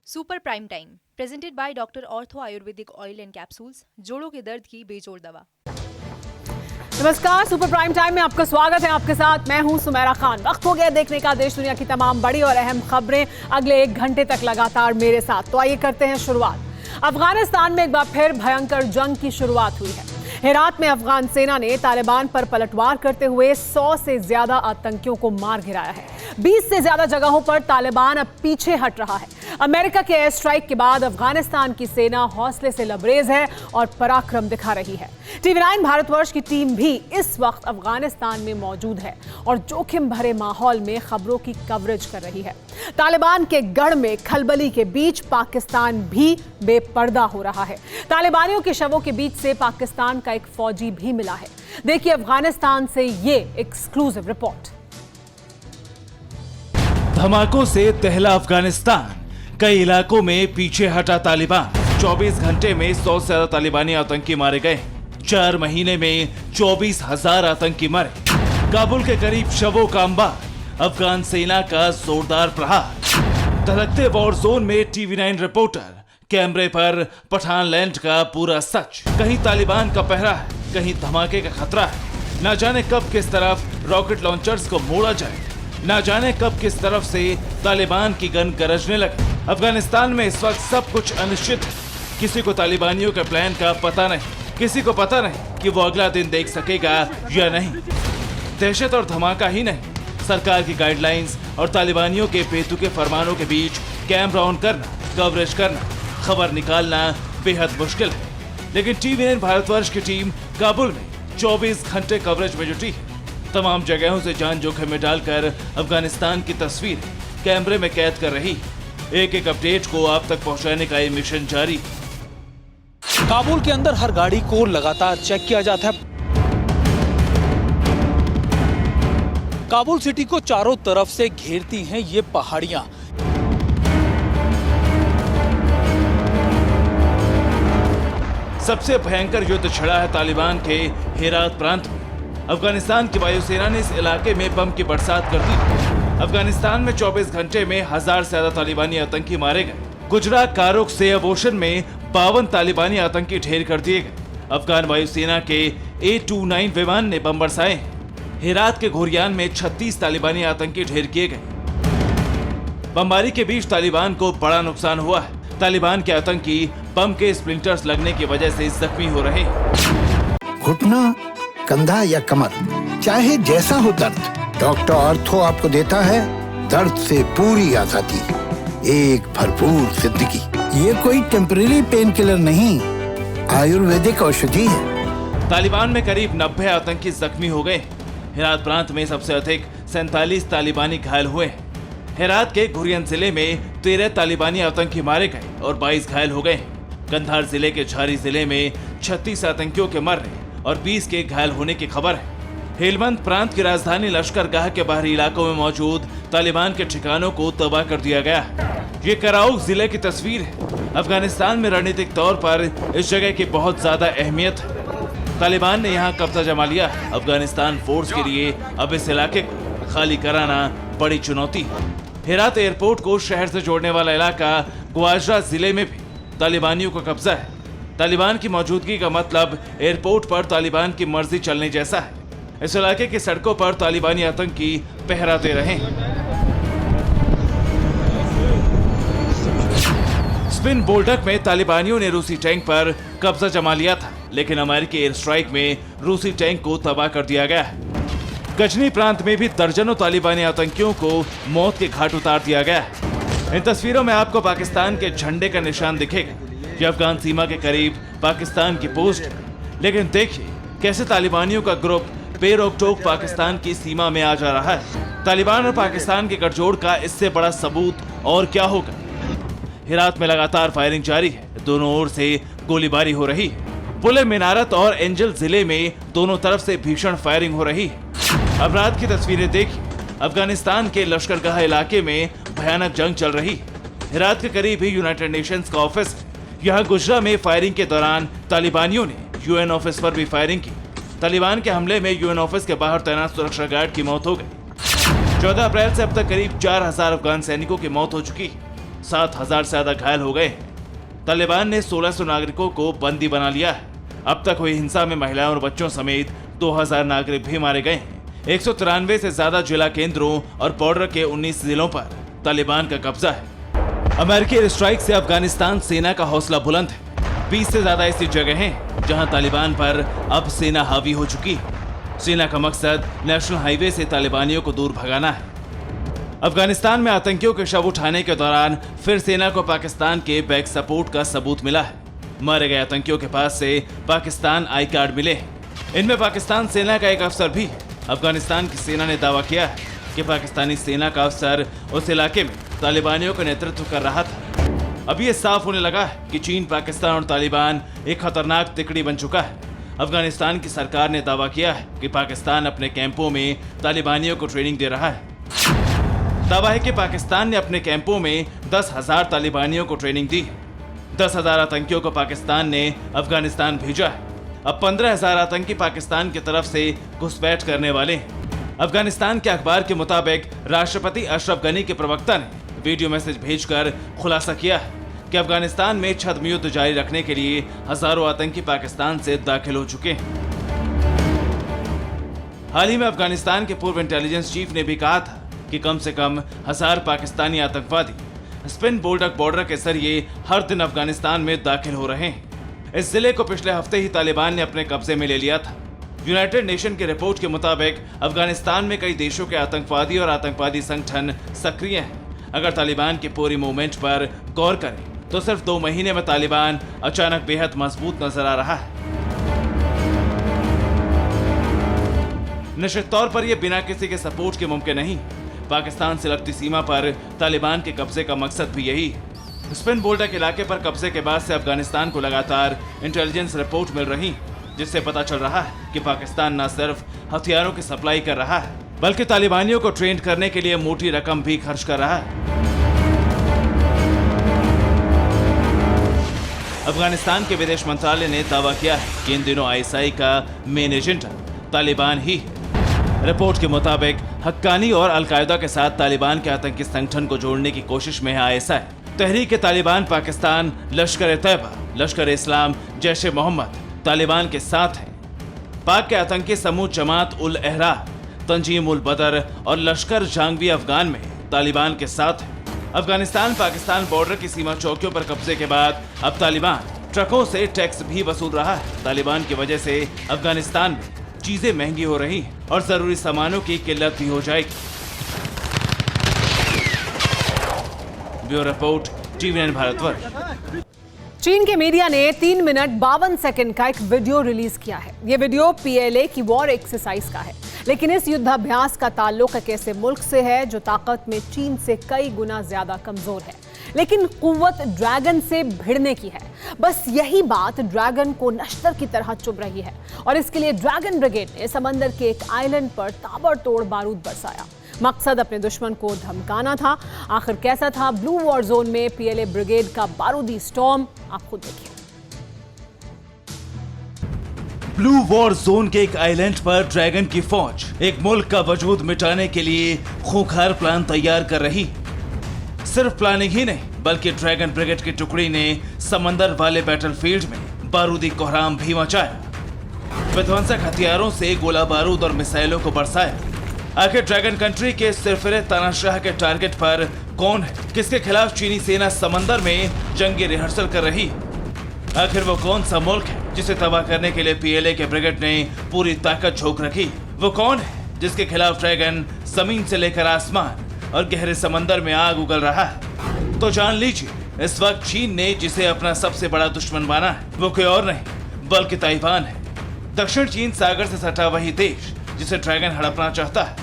Super prime time presented by doctor ortho Ayurvedic oil and capsules, जोड़ों के दर्द की बेजोड़ दवा। नमस्कार, सुपर प्राइम टाइम में आपका स्वागत है। आपके साथ मैं हूं सुमेरा खान। वक्त हो गया देखने का देश दुनिया की तमाम बड़ी और अहम खबरें अगले 1 घंटे तक लगातार मेरे साथ। तो आइए करते हैं शुरुआत। अफगानिस्तान में एक बार फिर भयंकर जंग की शुरुआत हुई है। हेरात में अफगान सेना ने तालिबान पर पलटवार करते हुए 100 से ज्यादा आतंकियों को मार गिराया है। 20 से ज्यादा जगहों पर तालिबान अब पीछे हट रहा है। अमेरिका के एयर स्ट्राइक के बाद अफगानिस्तान की सेना हौसले से लबरेज है और पराक्रम दिखा रही है। TV9 भारतवर्ष की टीम भी इस वक्त अफगानिस्तान में मौजूद है और जोखिम भरे माहौल में खबरों की कवरेज कर रही है। तालिबान के गढ़ में खलबली के बीच पाकिस्तान भी बेपर्दा हो रहा है। तालिबानियों के शवों के बीच से पाकिस्तान का एक फौजी भी मिला है। देखिए अफगानिस्तान से ये एक्सक्लूसिव रिपोर्ट। धमाकों से दहला अफगानिस्तान, कई इलाकों में पीछे हटा तालिबान। 24 घंटे में 100 से ज्यादा तालिबानी आतंकी मारे गए। 4 महीने में 24,000 आतंकी मरे। काबुल के करीब शवों का अंबार, अफगान सेना का जोरदार प्रहार। धड़कते वॉर जोन में TV9 रिपोर्टर, कैमरे पर पठान लैंड का पूरा सच। कहीं तालिबान का पहरा है, कहीं धमाके का खतरा है। न जाने कब किस तरफ रॉकेट लॉन्चर्स को मोड़ा जाए, न जाने कब किस तरफ से तालिबान की गन गरजने लगे। अफगानिस्तान में इस वक्त सब कुछ अनिश्चित है। किसी को तालिबानियों के प्लान का पता नहीं, किसी को पता नहीं कि वो अगला दिन देख सकेगा या नहीं। दहशत और धमाका ही नहीं, सरकार की गाइडलाइंस और तालिबानियों के बेतुके फरमानों के बीच कैमरा ऑन करना, कवरेज करना, खबर निकालना बेहद मुश्किल है। लेकिन TV9 भारतवर्ष की टीम काबुल में 24 घंटे कवरेज में जुटी है। तमाम जगहों से जान जोखिम में डालकर अफगानिस्तान की तस्वीर कैमरे में कैद कर रही। एक एक अपडेट को आप तक पहुंचाने का ये मिशन जारी। काबुल के अंदर हर गाड़ी को लगातार चेक किया जाता है। काबुल सिटी को चारों तरफ से घेरती हैं ये पहाड़ियां। सबसे भयंकर युद्ध छिड़ा है तालिबान के हेरात प्रांत में। अफगानिस्तान की वायुसेना ने इस इलाके में बम की बरसात कर दी। अफगानिस्तान में 24 घंटे में 1000 से ज्यादा तालिबानी आतंकी मारे गए। गुजरात कारुक से अबोशन में 52 तालिबानी आतंकी ढेर कर दिए गए। अफगान वायुसेना के A-29 विमान ने बम बरसाए। हेरात के घोरियान में 36 तालिबानी आतंकी ढेर किए गए। बमबारी के बीच तालिबान को बड़ा नुकसान हुआ है। तालिबान के आतंकी बम के स्प्लिंटर्स लगने की वजह से जख्मी हो रहे हैं। घुटना, कंधा या कमर, चाहे जैसा हो दर्द, डॉक्टर ऑर्थो आपको देता है दर्द से पूरी आजादी, एक भरपूर जिंदगी। ये कोई टेम्परेरी पेन किलर नहीं, आयुर्वेदिक औषधि है। तालिबान में करीब 90 आतंकी जख्मी हो गए। हेरात प्रांत में सबसे अधिक 47 तालिबानी घायल हुए। हेरात के घुरियन जिले में 13 तालिबानी आतंकी मारे गए और 22 घायल हो गए। कंधार जिले के झारी जिले में 36 आतंकियों के मरने और 20 के घायल होने की खबर है। हेलमंद प्रांत की राजधानी लश्करगाह के बाहरी इलाकों में मौजूद तालिबान के ठिकानों को तबाह कर दिया गया है। ये कराउक जिले की तस्वीर है। अफगानिस्तान में रणनीतिक तौर पर इस जगह की बहुत ज्यादा अहमियत है। तालिबान ने यहाँ कब्जा जमा लिया। अफगानिस्तान फोर्स के लिए अब इस इलाके को खाली कराना बड़ी चुनौती है। हेरात एयरपोर्ट को शहर से जोड़ने वाला इलाका ग्वाजरा जिले में भी तालिबानियों का कब्जा है। तालिबान की मौजूदगी का मतलब एयरपोर्ट पर तालिबान की मर्जी चलने जैसा है। इस इलाके की सड़कों पर तालिबानी आतंकी पहरा दे रहे हैं। स्पिन बोल्डक में तालिबानियों ने रूसी टैंक पर कब्जा जमा लिया था, लेकिन अमेरिकी एयर स्ट्राइक में रूसी टैंक को तबाह कर दिया गया है। गजनी प्रांत में भी दर्जनों तालिबानी आतंकियों को मौत के घाट उतार दिया गया है। इन तस्वीरों में आपको पाकिस्तान के झंडे का निशान दिखेगा। ये अफगान सीमा के करीब पाकिस्तान की पोस्ट है। लेकिन देखिए कैसे तालिबानियों का ग्रुप बेरोक-टोक पाकिस्तान की सीमा में आ जा रहा है। तालिबान और पाकिस्तान के गठजोड़ का इससे बड़ा सबूत और क्या होगा। हेरात में लगातार फायरिंग जारी है। दोनों ओर से गोलीबारी हो रही है। पुले मिनारत और एंजल जिले में दोनों तरफ से भीषण फायरिंग हो रही है। अब रात की तस्वीरें देखिए। अफगानिस्तान के लश्करगाह इलाके में भयानक जंग चल रही है। हेरात के करीब ही यूनाइटेड नेशंस का ऑफिस है। यहाँ गुजरा में फायरिंग के दौरान तालिबानियों ने UN ऑफिस पर भी फायरिंग की। तालिबान के हमले में UN ऑफिस के बाहर तैनात सुरक्षा गार्ड की मौत हो गई। 14 अप्रैल से अब तक करीब 4000 अफगान सैनिकों की मौत हो चुकी है। 7,000 से ज्यादा घायल हो गए। तालिबान ने 1600 नागरिकों को बंदी बना लिया है। अब तक हुई हिंसा में महिलाओं और बच्चों समेत 2000 नागरिक भी मारे गए हैं। 193 से ज्यादा जिला केंद्रों और बॉर्डर के 19 जिलों पर तालिबान का कब्जा है। अमेरिकी एयर स्ट्राइक से अफगानिस्तान सेना का हौसला बुलंद है। 20 से ज्यादा ऐसी जगह हैं जहां तालिबान पर अब सेना हावी हो चुकी है। सेना का मकसद नेशनल हाईवे से तालिबानियों को दूर भगाना है। अफगानिस्तान में आतंकियों के शव उठाने के दौरान फिर सेना को पाकिस्तान के बैक सपोर्ट का सबूत मिला है। मारे गए आतंकियों के पास से पाकिस्तान आई कार्ड मिले। इनमें पाकिस्तान सेना का एक अफसर भी। अफगानिस्तान की सेना ने दावा किया है कि पाकिस्तानी सेना का अफसर उस इलाके में तालिबानियों का नेतृत्व कर रहा था। अब ये साफ होने लगा है कि चीन, पाकिस्तान और तालिबान एक खतरनाक तिकड़ी बन चुका है। अफगानिस्तान की सरकार ने दावा किया है कि पाकिस्तान अपने कैंपों में तालिबानियों को ट्रेनिंग दे रहा है। दावा है कि पाकिस्तान ने अपने कैंपों में 10,000 तालिबानियों को ट्रेनिंग दी। 10,000 आतंकियों को पाकिस्तान ने अफगानिस्तान भेजा है। अब 15,000 आतंकी पाकिस्तान की तरफ से घुसपैठ करने वाले हैं। अफगानिस्तान के अखबार के मुताबिक राष्ट्रपति अशरफ गनी के प्रवक्ता ने वीडियो मैसेज भेजकर खुलासा किया है कि अफगानिस्तान में छद्म युद्ध जारी रखने के लिए हजारों आतंकी पाकिस्तान से दाखिल हो चुके हैं। हाल ही में अफगानिस्तान के पूर्व इंटेलिजेंस चीफ ने भी कहा था कि कम से कम 1000 पाकिस्तानी आतंकवादी स्पिन बोल्डक बॉर्डर के जरिए हर दिन अफगानिस्तान में दाखिल हो रहे हैं। इस जिले को पिछले हफ्ते ही तालिबान ने अपने कब्जे में ले लिया था। यूनाइटेड नेशन की रिपोर्ट के मुताबिक अफगानिस्तान में कई देशों के आतंकवादी और आतंकवादी संगठन सक्रिय हैं। अगर तालिबान की पूरी मूवमेंट पर गौर करें तो सिर्फ 2 महीने में तालिबान अचानक बेहद मजबूत नजर आ रहा है। निश्चित तौर पर यह बिना किसी के सपोर्ट के मुमकिन नहीं। पाकिस्तान से लगती सीमा पर तालिबान के कब्जे का मकसद भी यही है। स्पिन बोल्डक इलाके पर कब्जे के बाद से अफगानिस्तान को लगातार इंटेलिजेंस रिपोर्ट मिल रही, जिससे पता चल रहा है कि पाकिस्तान न सिर्फ हथियारों की सप्लाई कर रहा है बल्कि तालिबानियों को ट्रेन करने के लिए मोटी रकम भी खर्च कर रहा है। अफगानिस्तान के विदेश मंत्रालय ने दावा किया है कि इन दिनों आईएसआई का मेन एजेंडा तालिबान ही है। रिपोर्ट के मुताबिक हक्कानी और अलकायदा के साथ तालिबान के आतंकी संगठन को जोड़ने की कोशिश में है आईएसआई। तहरीक तालिबान पाकिस्तान, लश्कर तैयबा, लश्कर इस्लाम, जैश ए मोहम्मद तालिबान के साथ हैं। पाक के आतंकी समूह जमात उल अहरा, तंजीम उल बदर और लश्कर जंगी अफगान में तालिबान के साथ हैं। अफगानिस्तान पाकिस्तान बॉर्डर की सीमा चौकियों पर कब्जे के बाद अब तालिबान ट्रकों से टैक्स भी वसूल रहा है। तालिबान की वजह से अफगानिस्तान में चीजें महंगी हो रही और जरूरी सामानों की किल्लत भी हो जाएगी। Bureau report, TV9 Bharatvarsh. चीन के मीडिया ने 3 मिनट 52 सेकंड का एक वीडियो रिलीज किया है। ये वीडियो पीएलए की वॉर एक्सरसाइज का है, लेकिन इस युद्धाभ्यास का ताल्लुक एक ऐसे मुल्क से है जो ताकत में चीन से कई गुना ज्यादा कमजोर है, लेकिन कुव्वत ड्रैगन से भिड़ने की है। बस यही बात ड्रैगन को नश्तर की तरह चुभ रही है और इसके लिए ड्रैगन ब्रिगेड ने समंदर के एक आइलैंड पर ताबड़तोड़ बारूद बरसाया। मकसद अपने दुश्मन को धमकाना था। आखिर कैसा था ब्लू वॉर जोन में पीएलए ब्रिगेड का बारूदी स्टॉर्म, आप खुद देखिए। ब्लू वॉर जोन के एक आइलैंड पर ड्रैगन की फौज एक मुल्क का वजूद मिटाने के लिए खूंखार प्लान तैयार कर रही। सिर्फ प्लानिंग ही नहीं बल्कि ड्रैगन ब्रिगेड की टुकड़ी ने समंदर वाले बैटलफील्ड में बारूदी कोहराम भी मचाया। विध्वंसक हथियारों से गोला बारूद और मिसाइलों को बरसाया। आखिर ड्रैगन कंट्री के सिरफिरे तानाशाह के टारगेट पर कौन है? किसके खिलाफ चीनी सेना समंदर में जंगी रिहर्सल कर रही है? आखिर वो कौन सा मुल्क है जिसे तबाह करने के लिए पीएलए के ब्रिगेड ने पूरी ताकत झोंक रखी? वो कौन है जिसके खिलाफ ड्रैगन जमीन से लेकर आसमान और गहरे समंदर में आग उगल रहा है? तो जान लीजिए, इस वक्त चीन ने जिसे अपना सबसे बड़ा दुश्मन माना है वो कोई और नहीं बल्कि ताइवान है। दक्षिण चीन सागर से सटा वही देश जिसे ड्रैगन हड़पना चाहता है,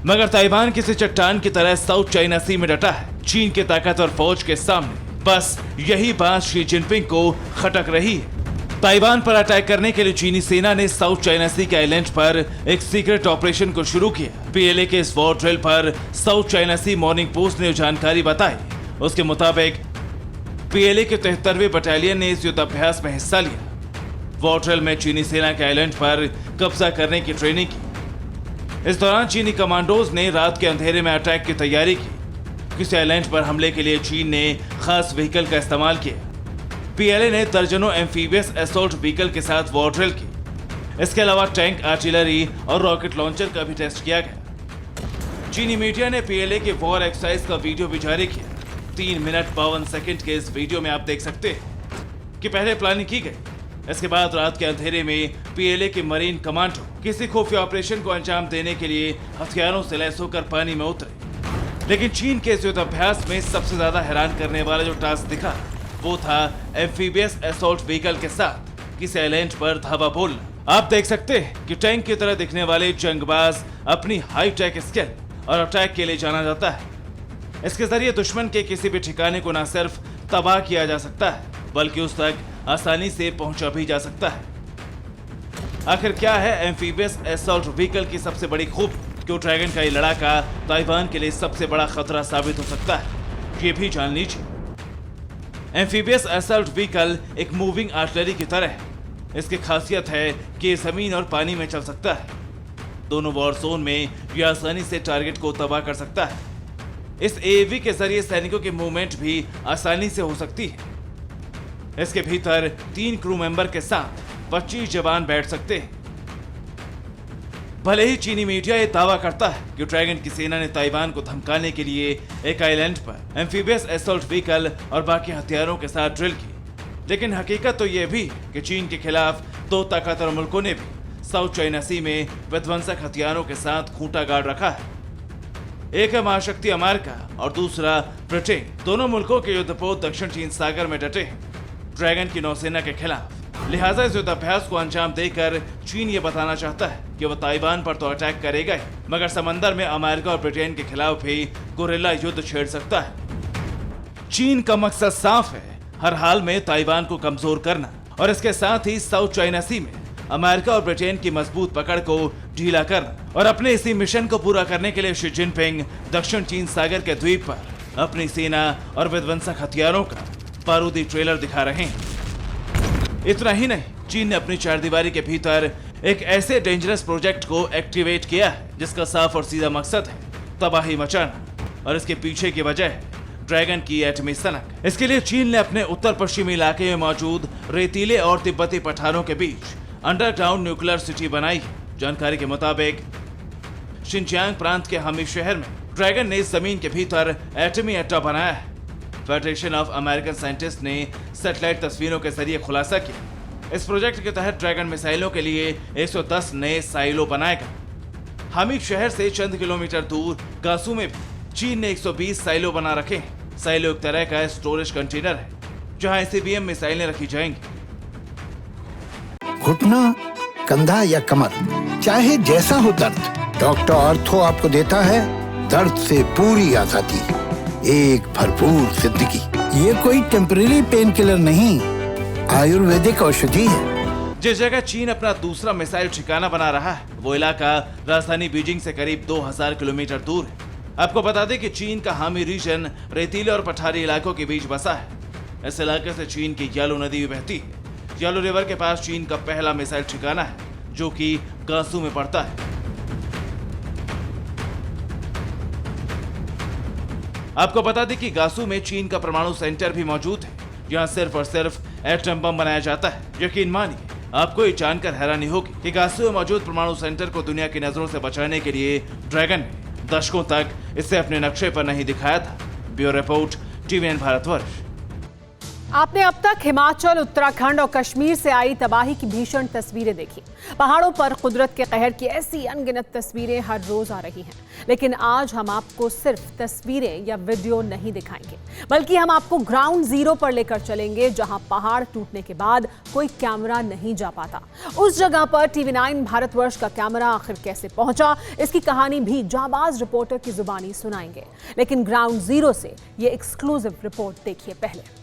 मगर ताइवान किसी चट्टान की तरह साउथ चाइना सी में डटा है। चीन के ताकतवर फौज के सामने बस यही बात शी जिनपिंग को खटक रही है। ताइवान पर अटैक करने के लिए चीनी सेना ने साउथ चाइना सी के आइलैंड पर एक सीक्रेट ऑपरेशन को शुरू किया। पीएलए के इस वॉर ड्रिल पर साउथ चाइना सी मॉर्निंग पोस्ट ने जानकारी बताई। उसके मुताबिक पीएलए के 73वें बटालियन ने इस युद्धाभ्यास में हिस्सा लिया। वॉर ड्रिल में चीनी सेना के आइलैंड पर कब्जा करने की ट्रेनिंग की। इस दौरान चीनी कमांडोज ने रात के अंधेरे में अटैक की तैयारी की। किसी आइलैंड पर हमले के लिए चीन ने खास व्हीकल का इस्तेमाल किया। पीएलए ने दर्जनों एम्फीबियस असॉल्ट व्हीकल के साथ वॉर ड्रिल की। इसके अलावा टैंक, आर्टिलरी और रॉकेट लॉन्चर का भी टेस्ट किया गया। चीनी मीडिया ने पीएलए के वॉर एक्सरसाइज का वीडियो भी जारी किया। 3 मिनट 52 सेकंड के इस वीडियो में आप देख सकते हैं कि पहले प्लानिंग की गई। इसके बाद रात के अंधेरे में पीएलए के मरीन कमांडो किसी खुफिया ऑपरेशन को अंजाम देने के लिए हथियारों से लैस होकर पानी में उतरे। लेकिन चीन के इस युद्धाभ्यास में सबसे ज्यादा हैरान करने वाला जो टास्क दिखा वो था एम्फीबियस असॉल्ट व्हीकल के साथ किसी आइलैंड पर धावा बोलना। आप देख सकते हैं कि टैंक की तरह दिखने वाले जंगबाज अपनी हाई टेक स्किल और अटैक के लिए जाना जाता है। इसके जरिए दुश्मन के किसी भी ठिकाने को न सिर्फ तबाह किया जा सकता है बल्कि उस तक आसानी से पहुंचा भी जा सकता है। आखिर क्या है एम्फीबियस असॉल्ट व्हीकल की सबसे बड़ी खूब? क्यों ड्रैगन का ये लड़ाका ताइवान के लिए सबसे बड़ा खतरा साबित हो सकता है, ये भी जान लीजिए। एम्फीबियस असॉल्ट व्हीकल एक मूविंग आर्टिलरी की तरह है। इसकी खासियत है कि जमीन और पानी में चल सकता है। दोनों वॉर जोन में यह आसानी से टारगेट को तबाह कर सकता है। इस एएवी के जरिए सैनिकों की मूवमेंट भी आसानी से हो सकती है। इसके भीतर 3 क्रू मेंबर के साथ 25 जवान बैठ सकते हैं। भले ही चीनी मीडिया ये दावा करता है कि ड्रैगन की सेना ने ताइवान को धमकाने के लिए एक आइलैंड पर एम्फीबियस असॉल्ट व्हीकल और बाकी हथियारों के साथ ड्रिल की, लेकिन हकीकत तो यह भी कि चीन के खिलाफ 2 ताकतवर मुल्कों ने भी साउथ चाइना सी में विध्वंसक हथियारों के साथ खूंटा गाड़ रखा है। एक है महाशक्ति अमेरिका और दूसरा ब्रिटेन। दोनों मुल्कों के युद्धपोत दक्षिण चीन सागर में डटे हैं ड्रैगन की नौसेना के खिलाफ। लिहाजा इस युद्धाभ्यास को अंजाम देकर चीन ये बताना चाहता है कि वह ताइवान पर तो अटैक करेगा ही, मगर समंदर में अमेरिका और ब्रिटेन के खिलाफ भी गुरिल्ला युद्ध छेड़ सकता है। चीन का मकसद साफ है, हर हाल में ताइवान को कमजोर करना और इसके साथ ही साउथ चाइना सी में अमेरिका और ब्रिटेन की मजबूत पकड़ को ढीला करना। और अपने इसी मिशन को पूरा करने के लिए शी जिनपिंग दक्षिण चीन सागर के द्वीप पर अपनी सेना और विध्वंसक हथियारों का बारूदी ट्रेलर दिखा रहे हैं। इतना ही नहीं, चीन ने अपनी चारदीवारी के भीतर एक ऐसे डेंजरस प्रोजेक्ट को एक्टिवेट किया है जिसका साफ और सीधा मकसद है तबाही मचाना, और इसके पीछे की वजह है ड्रैगन की एटमी सनक। इसके लिए चीन ने अपने उत्तर पश्चिमी इलाके में मौजूद रेतीले और तिब्बती पठारों के बीच अंडरग्राउंड न्यूक्लियर सिटी बनाई है। जानकारी के मुताबिक शिनजियांग प्रांत के हामी शहर में ड्रैगन ने जमीन के भीतर एटमी अड्डा बनाया है। फेडरेशन ऑफ अमेरिकन साइंटिस्ट ने सैटेलाइट तस्वीरों के जरिए खुलासा किया। इस प्रोजेक्ट के तहत ड्रैगन मिसाइलों के लिए 110 नए साइलो बनाएगा। हामी शहर से चंद किलोमीटर दूर गासू में भी चीन ने 120 साइलो बना रखे हैं। साइलो एक तरह का स्टोरेज कंटेनर है जहां ICBM मिसाइलें रखी जाएंगी। घुटना, कंधा या कमर, चाहे जैसा हो दर्द, डॉक्टर ऑर्थो आपको देता है दर्द से पूरी आजादी, एक भरपूर जिंदगी। ये कोई टेम्परेरी पेन किलर नहीं, आयुर्वेदिक औषधि है। जिस जगह चीन अपना दूसरा मिसाइल ठिकाना बना रहा है वो इलाका राजधानी बीजिंग से करीब 2000 किलोमीटर दूर है। आपको बता दें कि चीन का हामी रीजन रेतीले और पठारी इलाकों के बीच बसा है। इस इलाके से चीन की यालू नदी भी बहती है। यालू रिवर के पास चीन का पहला मिसाइल ठिकाना है जो कि गासू में पड़ता है। आपको बता दें कि गासू में चीन का परमाणु सेंटर भी मौजूद है जहां सिर्फ और सिर्फ एटम बम बनाया जाता है। यकीन मानिए, आपको ये जानकर हैरानी होगी कि गासू में मौजूद परमाणु सेंटर को दुनिया की नजरों से बचाने के लिए ड्रैगन ने दशकों तक इसे अपने नक्शे पर नहीं दिखाया था। Bureau report, TVN Bharatvarsh. आपने अब तक हिमाचल, उत्तराखंड और कश्मीर से आई तबाही की भीषण तस्वीरें देखी। पहाड़ों पर कुदरत के कहर की ऐसी अनगिनत तस्वीरें हर रोज आ रही हैं। लेकिन आज हम आपको सिर्फ तस्वीरें या वीडियो नहीं दिखाएंगे, बल्कि हम आपको ग्राउंड जीरो पर लेकर चलेंगे जहां पहाड़ टूटने के बाद कोई कैमरा नहीं जा पाता। उस जगह पर TV9 भारतवर्ष का कैमरा आखिर कैसे पहुंचा, इसकी कहानी भी जाबाज रिपोर्टर की जुबानी सुनाएंगे। लेकिन ग्राउंड जीरो से ये एक्सक्लूसिव रिपोर्ट देखिए पहले।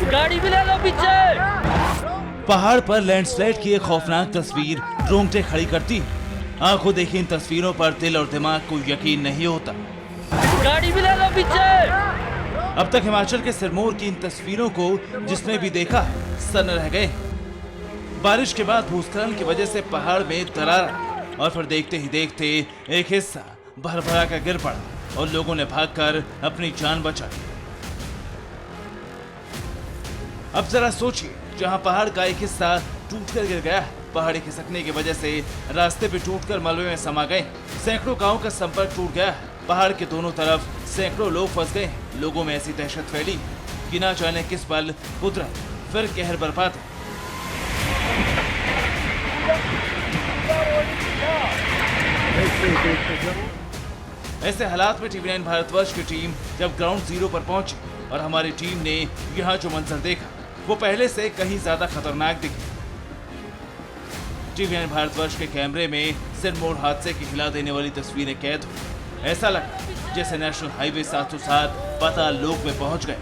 गाड़ी भी ले लो पीछे। पहाड़ पर लैंडस्लाइड की एक खौफनाक तस्वीर रोंगटे खड़ी करती है। आंखों देखी इन तस्वीरों पर दिल और दिमाग को यकीन नहीं होता। गाड़ी भी ले लो पीछे। अब तक हिमाचल के सिरमौर की इन तस्वीरों को जिसने भी देखा सन्न रह गए। बारिश के बाद भूस्खलन की वजह से पहाड़ में दरार आई और फिर देखते ही देखते एक हिस्सा भरभरा कर गिर पड़ा और लोगों ने भागकर अपनी जान बचाई। अब जरा सोचिए, जहां पहाड़ का एक हिस्सा टूटकर गिर गया, पहाड़ी खिसकने की वजह से रास्ते पे टूटकर मलबे में समा गए। सैकड़ों गांवों का संपर्क टूट गया। पहाड़ के दोनों तरफ सैकड़ों लोग फंस गए। लोगों में ऐसी दहशत फैली कि ना जाने किस पल कुदरत फिर कहर बरपा दे। ऐसे हालात में टीवी9 भारतवर्ष की टीम जब ग्राउंड जीरो पर पहुंची और हमारी टीम ने यहाँ जो मंजर देखा वो पहले से कहीं ज्यादा खतरनाक दिखे। टीवी9 भारतवर्ष के कैमरे में सिरमौर हादसे की हिला देने वाली तस्वीरें कैद हुई। ऐसा लगा जैसे नेशनल हाईवे 707 पाताल लोक में पहुंच गए।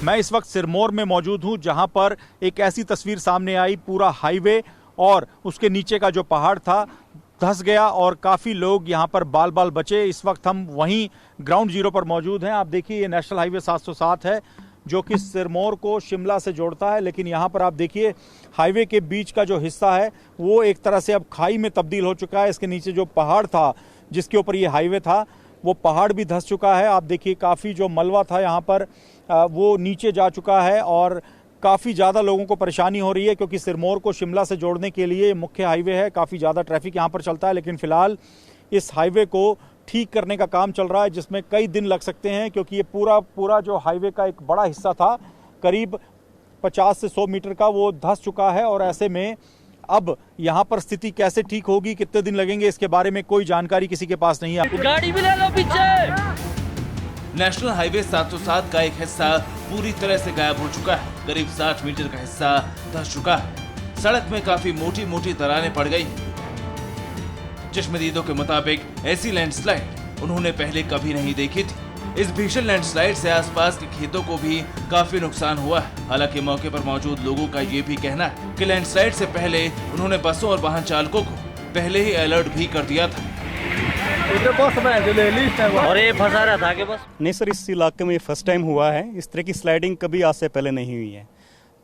मैं इस वक्त सिरमौर में मौजूद हूं, जहां पर एक ऐसी तस्वीर सामने आई, पूरा हाईवे और उसके नीचे का जो पहाड़ था धंस गया और काफ़ी लोग यहां पर बाल बाल बचे। इस वक्त हम वहीं ग्राउंड जीरो पर मौजूद हैं। आप देखिए, ये नेशनल हाईवे 707 है जो कि सिरमौर को शिमला से जोड़ता है, लेकिन यहाँ पर आप देखिए हाईवे के बीच का जो हिस्सा है वो एक तरह से अब खाई में तब्दील हो चुका है। इसके नीचे जो पहाड़ था जिसके ऊपर ये हाईवे था वो पहाड़ भी धंस चुका है। आप देखिए काफ़ी जो मलबा था यहाँ पर वो नीचे जा चुका है और काफ़ी ज़्यादा लोगों को परेशानी हो रही है, क्योंकि सिरमौर को शिमला से जोड़ने के लिए मुख्य हाईवे है, काफ़ी ज़्यादा ट्रैफिक यहाँ पर चलता है। लेकिन फ़िलहाल इस हाईवे को ठीक करने का काम चल रहा है, जिसमें कई दिन लग सकते हैं, क्योंकि ये पूरा जो हाईवे का एक बड़ा हिस्सा था करीब 50 से 100 मीटर का, वो धंस चुका है। और ऐसे में अब यहाँ पर स्थिति कैसे ठीक होगी, कितने दिन लगेंगे, इसके बारे में कोई जानकारी किसी के पास नहीं है। गाड़ी भी ले लो पीछे। नेशनल हाईवे 707 का एक हिस्सा पूरी तरह से गायब हो चुका है। करीब 60 मीटर का हिस्सा धंस चुका है। सड़क में काफी मोटी मोटी दरारें पड़ गई। चश्मदीदों के मुताबिक ऐसी लैंडस्लाइड उन्होंने पहले कभी नहीं देखी थी। इस भीषण लैंडस्लाइड से आसपास के खेतों को भी काफी नुकसान हुआ है। हालांकि मौके पर मौजूद लोगों का ये भी कहना है कि लैंडस्लाइड से पहले उन्होंने बसों और वाहन चालकों को पहले ही अलर्ट भी कर दिया था। और ये फंसा रहा था कि बस नहीं सर, इस इलाके में ये फर्स्ट टाइम हुआ है। इस तरह की स्लाइडिंग कभी आज से पहले नहीं हुई है।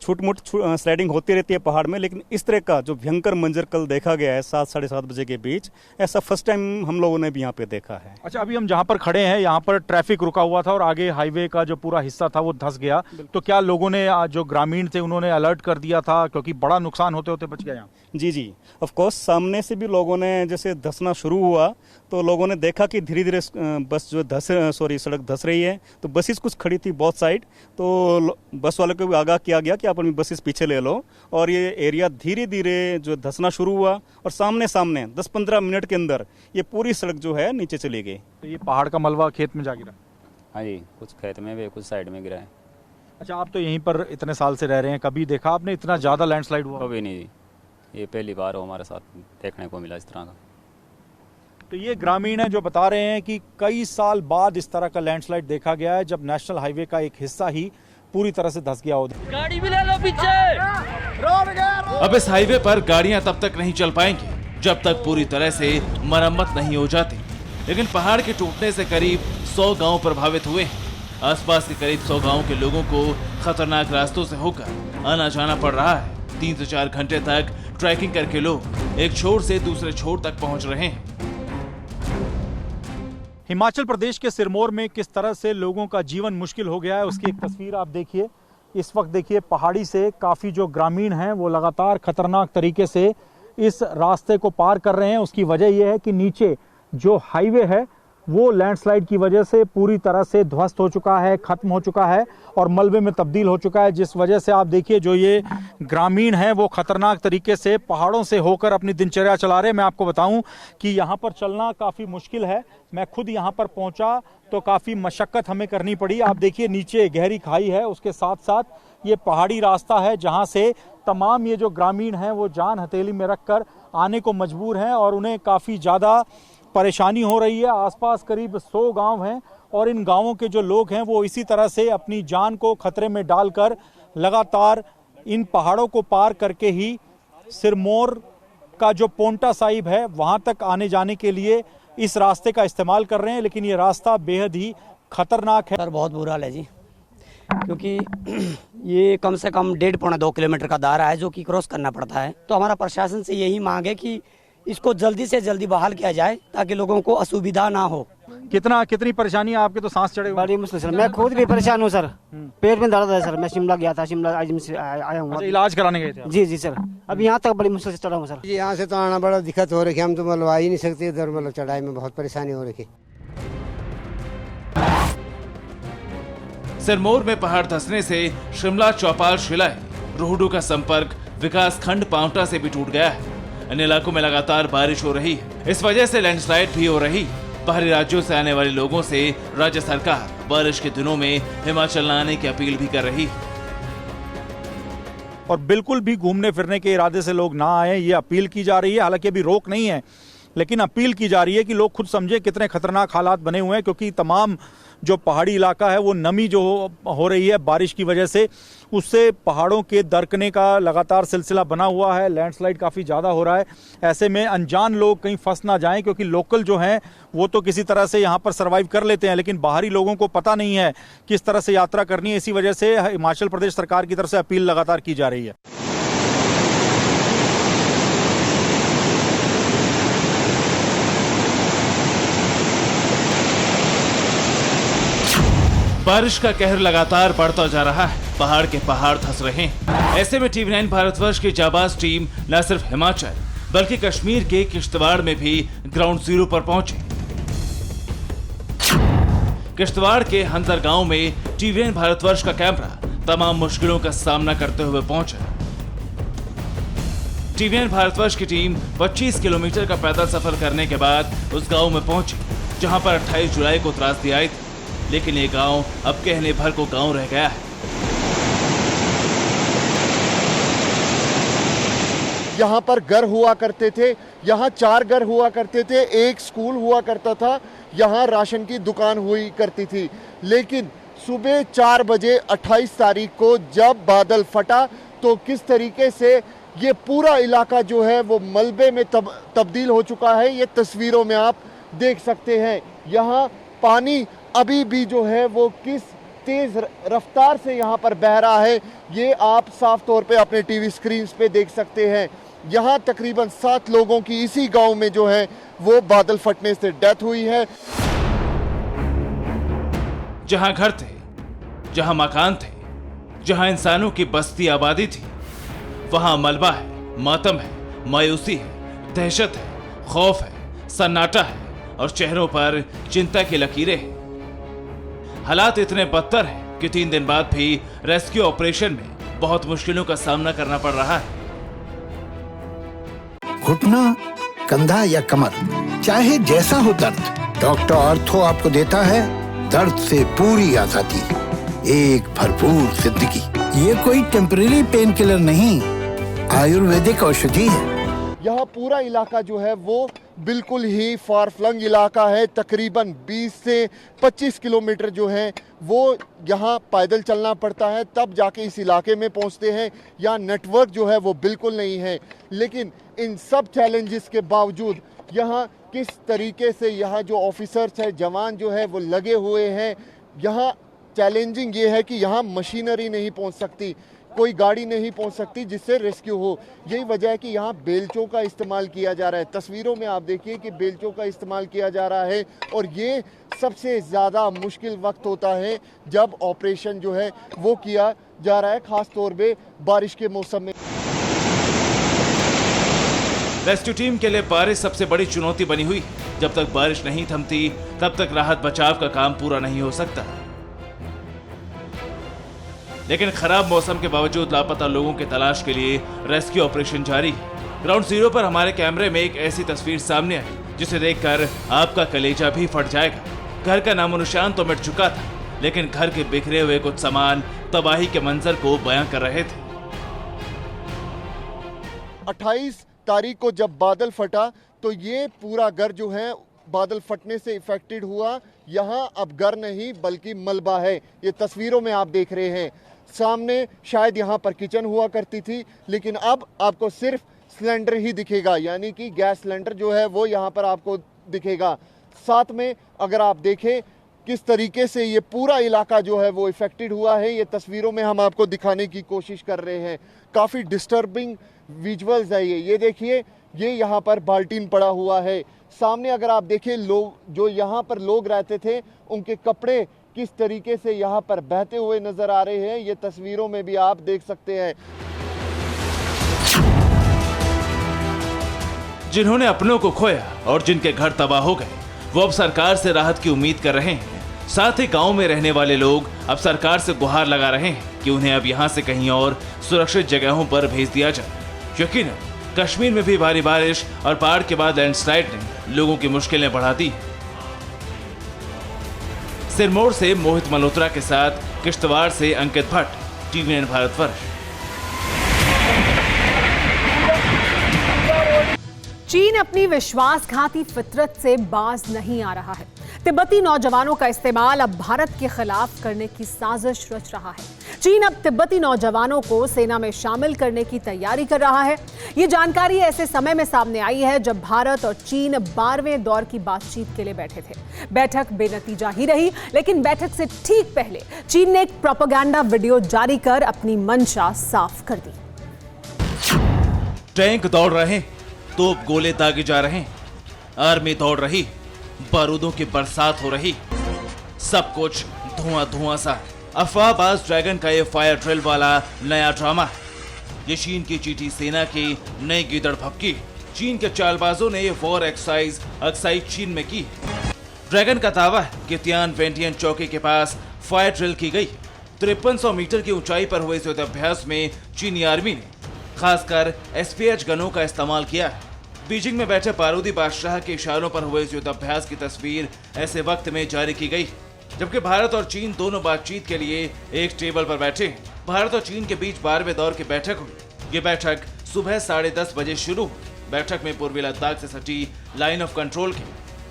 छोट मोट स्लाइडिंग होती रहती है पहाड़ में, लेकिन इस तरह का जो भयंकर मंजर कल देखा गया है 7 साढ़े 7 बजे के बीच, ऐसा फर्स्ट टाइम हम लोगों ने भी यहाँ पे देखा है। अच्छा, अभी हम जहाँ पर खड़े हैं यहाँ पर ट्रैफिक रुका हुआ था और आगे हाईवे का जो पूरा हिस्सा था वो धंस गया, तो क्या लोगों ने जो ग्रामीण थे उन्होंने अलर्ट कर दिया था, क्योंकि बड़ा नुकसान होते होते बच गया यहाँ? जी ऑफ कोर्स, सामने से भी लोगों ने जैसे धंसना शुरू हुआ तो लोगों ने देखा कि धीरे धीरे बस जो सड़क धंस रही है, तो बसेस कुछ खड़ी थी बहुत साइड, तो बस वालों को भी आगाह किया गया कि आप अपनी बसेस पीछे ले लो। और ये एरिया धीरे धीरे जो धंसना शुरू हुआ और सामने 10-15 मिनट के अंदर ये पूरी सड़क जो है नीचे चली गई। तो ये पहाड़ का मलबा खेत में जा गिरा? हाँ जी, कुछ खेत में भी कुछ साइड में गिरा है। अच्छा, आप तो यहीं पर इतने साल से रह रहे हैं, कभी देखा आपने इतना ज़्यादा लैंडस्लाइड हुआ? कभी नहीं जी, ये पहली बार हो हमारे साथ देखने को मिला इस तरह का। तो ये ग्रामीण है जो बता रहे हैं कि कई साल बाद इस तरह का लैंडस्लाइड देखा गया है, जब नेशनल हाईवे का एक हिस्सा ही पूरी तरह से धंस गया हो। गाड़ी भी ले लो पीछे। अब इस हाईवे पर गाड़ियां तब तक नहीं चल पाएंगी जब तक पूरी तरह से मरम्मत नहीं हो जाती। लेकिन पहाड़ के टूटने से करीब 100 गांव प्रभावित हुए हैं। आसपास के करीब 100 गांवों के लोगों को खतरनाक रास्तों से होकर आना जाना पड़ रहा है। 3 से 4 घंटे तक ट्रैकिंग करके लोग एक छोर से दूसरे छोर तक पहुंच रहे हैं। हिमाचल प्रदेश के सिरमौर में किस तरह से लोगों का जीवन मुश्किल हो गया है, उसकी एक तस्वीर आप देखिए। इस वक्त देखिए पहाड़ी से काफ़ी जो ग्रामीण हैं वो लगातार खतरनाक तरीके से इस रास्ते को पार कर रहे हैं। उसकी वजह यह है कि नीचे जो हाईवे है वो लैंडस्लाइड की वजह से पूरी तरह से ध्वस्त हो चुका है, खत्म हो चुका है और मलबे में तब्दील हो चुका है, जिस वजह से आप देखिए जो ये ग्रामीण हैं वो खतरनाक तरीके से पहाड़ों से होकर अपनी दिनचर्या चला रहे हैं। मैं आपको बताऊं कि यहाँ पर चलना काफ़ी मुश्किल है। मैं खुद यहाँ पर पहुँचा तो काफ़ी मशक्क़त हमें करनी पड़ी। आप देखिए नीचे गहरी खाई है, उसके साथ साथ ये पहाड़ी रास्ता है जहाँ से तमाम ये जो ग्रामीण हैं वो जान हथेली में रख कर आने को मजबूर हैं और उन्हें काफ़ी ज़्यादा परेशानी हो रही है। आसपास करीब 100 गांव हैं और इन गांवों के जो लोग हैं वो इसी तरह से अपनी जान को खतरे में डालकर लगातार इन पहाड़ों को पार करके ही सिरमौर का जो पोंटा साहिब है वहां तक आने जाने के लिए इस रास्ते का इस्तेमाल कर रहे हैं। लेकिन ये रास्ता बेहद ही खतरनाक है। सर बहुत बुरा हाल है जी, क्योंकि ये कम से कम 1.5-2 किलोमीटर का दायरा है जो कि क्रॉस करना पड़ता है। तो हमारा प्रशासन से यही मांग है कि इसको जल्दी से जल्दी बहाल किया जाए ताकि लोगों को असुविधा ना हो। कितनी परेशानी है आपके? तो सांस चढ़े हुए। बड़ी मुश्किल सर, मैं खुद भी परेशान हूँ सर, पेट में दर्द है सर। मैं शिमला गया था, शिमला आज से आया हूँ। इलाज कराने गए थे? जी जी सर, अभी यहाँ तक बड़ी मुश्किल से चढ़ा हूँ सर। यहाँ से तो आना बड़ा दिक्कत हो रही है, हम तो मतलब आ ही नहीं सकते इधर, मतलब चढ़ाई में बहुत परेशानी हो रही है। सिरमौर में पहाड़ धंसने से शिमला चौपाल शिलाई रोहडू का संपर्क विकास खंड पांवटा से भी टूट गया है। इन इलाकों में लगातार बारिश हो रही है, इस वजह से लैंडस्लाइड भी हो रही। बाहरी राज्यों से आने वाले लोगों से राज्य सरकार बारिश के दिनों में हिमाचल न आने की अपील भी कर रही है। और बिल्कुल भी घूमने फिरने के इरादे से लोग ना आए, ये अपील की जा रही है। हालांकि अभी रोक नहीं है, लेकिन अपील की जा रही है कि लोग खुद समझे कितने खतरनाक हालात बने हुए हैं, क्योंकि तमाम जो पहाड़ी इलाका है वो नमी जो हो रही है बारिश की वजह से, उससे पहाड़ों के दरकने का लगातार सिलसिला बना हुआ है। लैंडस्लाइड काफ़ी ज़्यादा हो रहा है। ऐसे में अनजान लोग कहीं फंस ना जाएं, क्योंकि लोकल जो हैं वो तो किसी तरह से यहाँ पर सर्वाइव कर लेते हैं, लेकिन बाहरी लोगों को पता नहीं है किस तरह से यात्रा करनी है। इसी वजह से हिमाचल प्रदेश सरकार की तरफ से अपील लगातार की जा रही है। बारिश का कहर लगातार बढ़ता जा रहा है, पहाड़ के पहाड़ धंस रहे हैं। ऐसे में TV9 भारतवर्ष की जाबाज टीम न सिर्फ हिमाचल बल्कि कश्मीर के किश्तवाड़ में भी ग्राउंड जीरो पर पहुंची। किश्तवाड़ के हंतर गांव में TV9 भारतवर्ष का कैमरा तमाम मुश्किलों का सामना करते हुए पहुंचा। TV9 भारतवर्ष की टीम 25 किलोमीटर का पैदल सफर करने के बाद उस गांव में पहुंची जहां पर 28 जुलाई को त्रासदी आई थी। लेकिन ये गांव अब कहने भर को गांव रह गया है। यहाँ पर घर हुआ करते थे, यहाँ 4 घर हुआ करते थे, एक स्कूल हुआ करता था, यहाँ राशन की दुकान हुई करती थी। लेकिन सुबह 4 बजे 28 तारीख को जब बादल फटा तो किस तरीके से ये पूरा इलाका जो है वो मलबे में तब्दील हो चुका है, ये तस्वीरों में आप देख सकते हैं। यहाँ पानी अभी भी जो है वो किस तेज रफ्तार से यहाँ पर बह रहा है, ये आप साफ तौर पे अपने टीवी स्क्रीन पे देख सकते हैं। यहाँ तकरीबन 7 लोगों की इसी गांव में जो है वो बादल फटने से डेथ हुई है। जहां घर थे, जहां मकान थे, जहां इंसानों की बस्ती आबादी थी, वहां मलबा है, मातम है, मायूसी है, दहशत है, खौफ है, सन्नाटा है और चेहरों पर चिंता की लकीरें हैं। हालात इतने बदतर हैं कि 3 दिन बाद भी रेस्क्यू ऑपरेशन में बहुत मुश्किलों का सामना करना पड़ रहा है। घुटना, कंधा या कमर, चाहे जैसा हो दर्द, डॉक्टर ऑर्थो आपको देता है दर्द से पूरी आजादी, एक भरपूर जिंदगी। ये कोई टेम्परेरी पेन किलर नहीं, आयुर्वेदिक औषधि है। यहाँ पूरा इलाका जो है वो बिल्कुल ही फार फ्लंग इलाका है। तकरीबन 20 से 25 किलोमीटर जो है वो यहाँ पैदल चलना पड़ता है, तब जाके इस इलाके में पहुँचते हैं। यहाँ नेटवर्क जो है वो बिल्कुल नहीं है। लेकिन इन सब चैलेंजेस के बावजूद यहाँ किस तरीके से यहाँ जो ऑफिसर्स है, जवान जो है वो लगे हुए हैं। यहाँ चैलेंजिंग ये है कि यहाँ मशीनरी नहीं पहुँच सकती, कोई गाड़ी नहीं पहुंच सकती जिससे रेस्क्यू हो। यही वजह है कि यहाँ बेलचों का इस्तेमाल किया जा रहा है। तस्वीरों में आप देखिए कि बेलचों का इस्तेमाल किया जा रहा है और ये सबसे ज़्यादा मुश्किल वक्त होता है जब ऑपरेशन जो है वो किया जा रहा है, खास तौर पे बारिश के मौसम में। रेस्क्यू टीम के लिए बारिश सबसे बड़ी चुनौती बनी हुई। जब तक बारिश नहीं थमती तब तक राहत बचाव का काम पूरा नहीं हो सकता। लेकिन खराब मौसम के बावजूद लापता लोगों की तलाश के लिए रेस्क्यू ऑपरेशन जारी है। ग्राउंड जीरो पर हमारे कैमरे में एक ऐसी तस्वीर सामने आई जिसे देखकर आपका कलेजा भी फट जाएगा। घर का नामो निशान तो मिट चुका था, लेकिन घर के बिखरे हुए कुछ सामान तबाही के मंजर को बयां कर रहे थे। 28 तारीख को जब बादल फटा तो ये पूरा घर जो है बादल फटने से इफेक्टेड हुआ। यहाँ अब गर नहीं बल्कि मलबा है। ये तस्वीरों में आप देख रहे हैं। सामने शायद यहाँ पर किचन हुआ करती थी, लेकिन अब आपको सिर्फ सिलेंडर ही दिखेगा, यानी कि गैस सिलेंडर जो है वो यहाँ पर आपको दिखेगा। साथ में अगर आप देखें किस तरीके से ये पूरा इलाका जो है वो इफेक्टेड हुआ है, ये तस्वीरों में हम आपको दिखाने की कोशिश कर रहे हैं। काफ़ी डिस्टर्बिंग विजुअल्स है ये देखिए, ये यहाँ पर बाल्टीन पड़ा हुआ है। सामने अगर आप देखें लोग जो यहाँ पर लोग रहते थे उनके कपड़े किस तरीके से यहाँ पर बहते हुए नजर आ रहे हैं, ये तस्वीरों में भी आप देख सकते हैं। जिन्होंने अपनों को खोया और जिनके घर तबाह हो गए वो अब सरकार से राहत की उम्मीद कर रहे हैं। साथ ही गांव में रहने वाले लोग अब सरकार से गुहार लगा रहे हैं कि उन्हें अब यहां से कहीं और सुरक्षित जगहों पर भेज दिया जाए। यकीनन कश्मीर में भी भारी बारिश और बाढ़ के बाद लैंडस्लाइड ने लोगों की मुश्किलें बढ़ा दी। सिरमौर से मोहित मल्होत्रा के साथ किश्तवाड़ से अंकित भट्ट, टीवी9 भारतवर्ष। चीन अपनी विश्वासघाती फितरत से बाज नहीं आ रहा है। तिब्बती नौजवानों का इस्तेमाल अब भारत के खिलाफ करने की साजिश रच रहा है। चीन अब तिब्बती नौजवानों को सेना में शामिल करने की तैयारी कर रहा है। ये जानकारी ऐसे समय में सामने आई है जब भारत और चीन 12वें दौर की बातचीत के लिए बैठे थे। बैठक बेनतीजा ही रही, लेकिन बैठक से ठीक पहले चीन ने एक प्रोपेगेंडा वीडियो जारी कर अपनी मंशा साफ कर दी। टैंक दौड़ रहे, तोप गोले दागे जा रहे, आर्मी दौड़ रही, बारूदों की बरसात हो रही, सब कुछ धुआं धुआं सा। अफवाहबाज ड्रैगन का ये फायर ड्रिल वाला नया ड्रामा है। ये चीन की चीटी सेना की नई गिदड़ भपकी। चीन के चालबाजों ने ये वॉर एक्सरसाइज चीन में की। ड्रैगन का दावा है कि तियान वेंटियन चौकी के पास फायर ड्रिल की गई। 5300 मीटर की ऊंचाई पर हुए इस युद्धाभ्यास में चीनी आर्मी ने खासकर SPH गनों का इस्तेमाल किया है। बीजिंग में बैठे बारूदी बादशाह के इशारों पर हुए इस युद्धाभ्यास की तस्वीर ऐसे वक्त में जारी की गई जबकि भारत और चीन दोनों बातचीत के लिए एक टेबल पर बैठे। भारत और चीन के बीच 12वें दौर की बैठक हुई। ये बैठक सुबह 10:30 बजे शुरू हुई। बैठक में पूर्वी लद्दाख से सटी लाइन ऑफ कंट्रोल के